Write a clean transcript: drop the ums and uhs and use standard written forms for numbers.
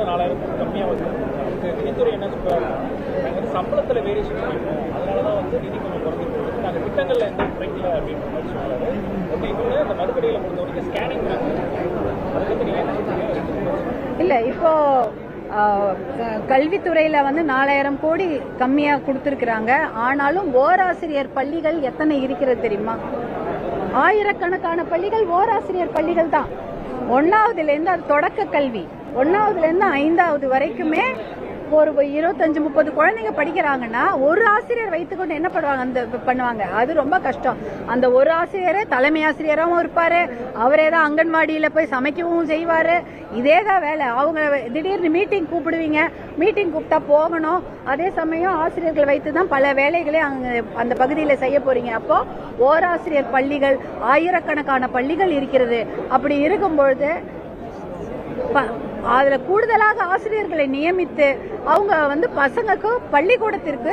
4000 கம்மியாக வந்து நிதித்துறை என்ன சொல்றாங்க, நாங்கள் வந்து சம்பளத்தில் வேரியேஷன் பண்ணிருக்கோம், அதனால தான் வந்து நிதி கொஞ்சம் குறைஞ்சி போகுது, நாங்கள் திட்டங்களில் எந்த குறைக்கல அப்படின்ற மாதிரி சொல்றாரு. ஓகே, இன்னொன்று இந்த மதுக்கடையில் பொறுத்த வரைக்கும் ஸ்கேனிங் அதை பற்றி நீங்கள் என்ன சொல்றீங்க? இல்லை, இப்போ கல்வித்துறையில வந்து 4000 கோடி கம்மியா கொடுத்திருக்கிறாங்க. ஆனாலும் ஓராசிரியர் பள்ளிகள் எத்தனை இருக்கிறது தெரியுமா? ஆயிரக்கணக்கான பள்ளிகள் ஓராசிரியர் பள்ளிகள் தான். 1ஆவதுல இருந்து அது தொடக்க கல்வி, 1ஆவதுல இருந்து 5ஆவது வரைக்குமே ஒரு 25-30 குழந்தைங்க படிக்கிறாங்கன்னா ஒரு ஆசிரியர் வைத்துக்கொண்டு என்ன பண்ணுவாங்க? அது ரொம்ப கஷ்டம். அந்த ஒரு ஆசிரியரே தலைமை ஆசிரியராகவும் இருப்பாரு, அவரே தான் அங்கன்வாடியில போய் சமைக்கவும் செய்வாரு. இதே தான் வேலை. அவங்க திடீர்னு மீட்டிங் கூப்பிடுவீங்க, மீட்டிங் கூப்பிட்டா போகணும். அதே சமயம் ஆசிரியர்கள் வைத்து தான் பல வேலைகளை அந்த பகுதியில் செய்ய போறீங்க. அப்போ ஓராசிரியர் பள்ளிகள் ஆயிரக்கணக்கான பள்ளிகள் இருக்கிறது. அப்படி இருக்கும்பொழுது அதுல கூடுதலாக ஆசிரியர்களை நியமித்து அவங்க வந்து பசங்களுக்கு பள்ளிக்கூடத்திற்கு